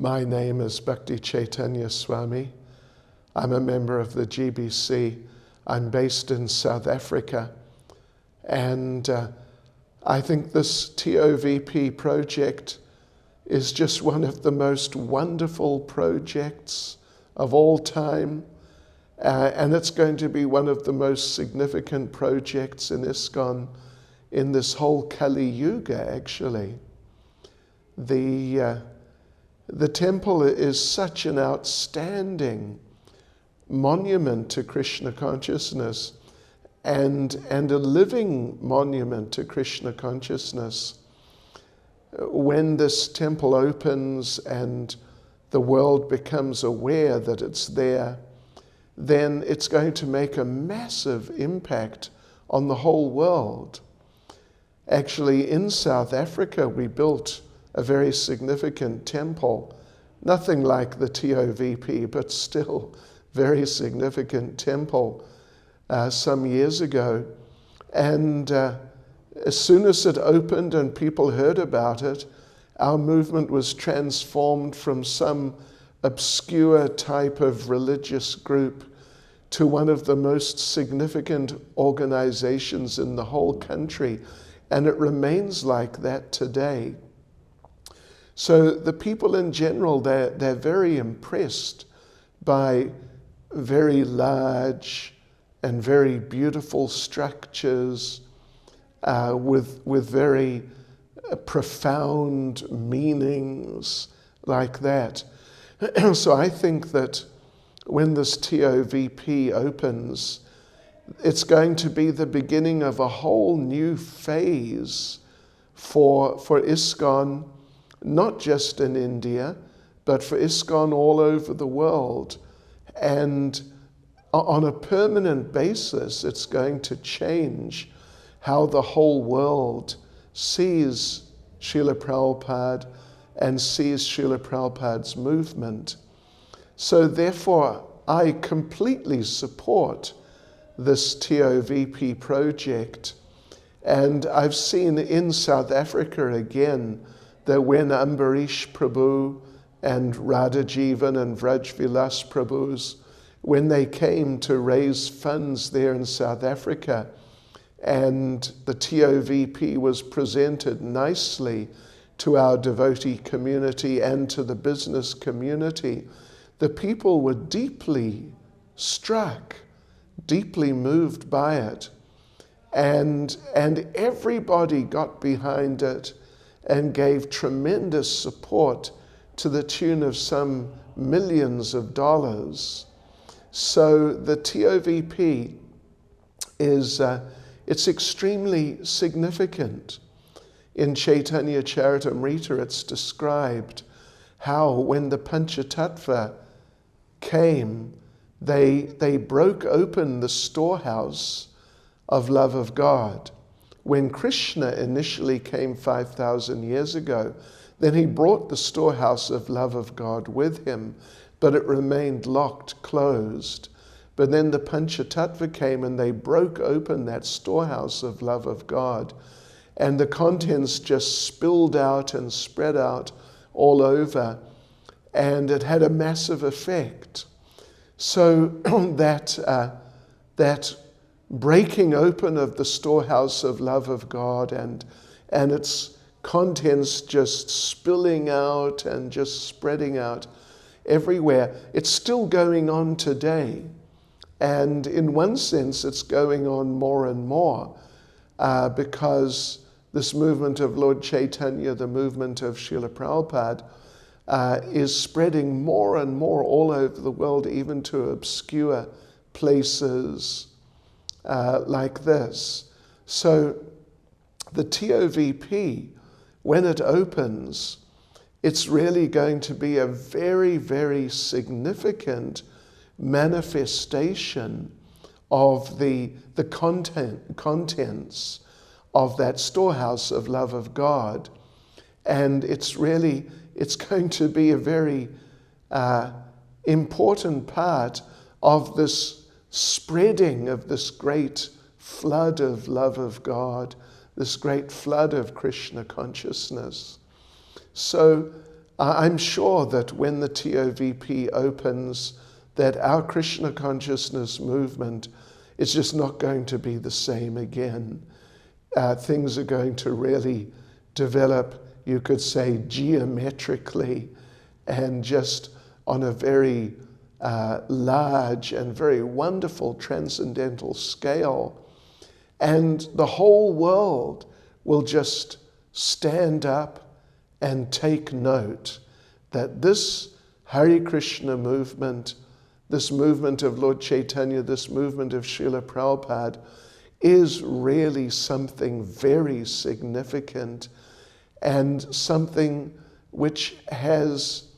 My name is Bhakti Chaitanya Swami. I'm a member of the GBC. I'm based in South Africa. And I think this TOVP project is just one of the most wonderful projects of all time. And it's going to be one of the most significant projects in ISKCON in this whole Kali Yuga, actually. The temple is such an outstanding monument to Krishna consciousness and a living monument to Krishna consciousness. When this temple opens and the world becomes aware that it's there, then it's going to make a massive impact on the whole world. Actually, in South Africa, we built a very significant temple, nothing like the TOVP, but still very significant temple some years ago. And as soon as it opened and people heard about it, our movement was transformed from some obscure type of religious group to one of the most significant organizations in the whole country. And it remains like that today. So the people in general, they're very impressed by very large and very beautiful structures with very profound meanings like that. So I think that when this TOVP opens, it's going to be the beginning of a whole new phase for ISKCON, not just in India, but for ISKCON all over the world. And on a permanent basis, it's going to change how the whole world sees Srila Prabhupada and sees Srila Prabhupada's movement. So therefore, I completely support this TOVP project. And I've seen in South Africa again that when Ambarish Prabhu and Radhajivan and Vrajvilas Prabhus, when they came to raise funds there in South Africa, and the TOVP was presented nicely to our devotee community and to the business community, the people were deeply struck, deeply moved by it. And everybody got behind it and gave tremendous support to the tune of some millions of dollars. So the TOVP is it's extremely significant. In Chaitanya Charitamrita, it's described how when the Panchatattva came, they broke open the storehouse of love of God. When Krishna initially came 5,000 years ago, then he brought the storehouse of love of God with him, but it remained locked, closed. But then the Panchatattva came and they broke open that storehouse of love of God, and the contents just spilled out and spread out all over, and it had a massive effect. So that breaking open of the storehouse of love of God and its contents just spilling out and just spreading out everywhere, it's still going on today. And in one sense, it's going on more and more because this movement of Lord Chaitanya, the movement of Srila Prabhupada, is spreading more and more all over the world, even to obscure places like this. So the TOVP, when it opens, it's really going to be a very, very significant manifestation of the contents of that storehouse of love of God. And it's going to be a very important part of this spreading of this great flood of love of God, this great flood of Krishna consciousness. So I'm sure that when the TOVP opens, that our Krishna consciousness movement is just not going to be the same again. Things are going to really develop, you could say, geometrically and just on a very large and very wonderful transcendental scale. And the whole world will just stand up and take note that this Hare Krishna movement, this movement of Lord Chaitanya, this movement of Srila Prabhupada, is really something very significant and something which has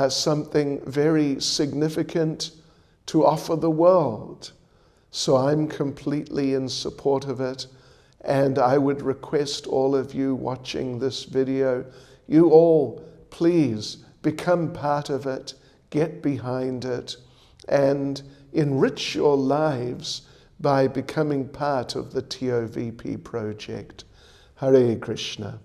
something very significant to offer the world. So I'm completely in support of it, and I would request all of you watching this video, you all please become part of it, get behind it, and enrich your lives by becoming part of the TOVP project. Hare Krishna.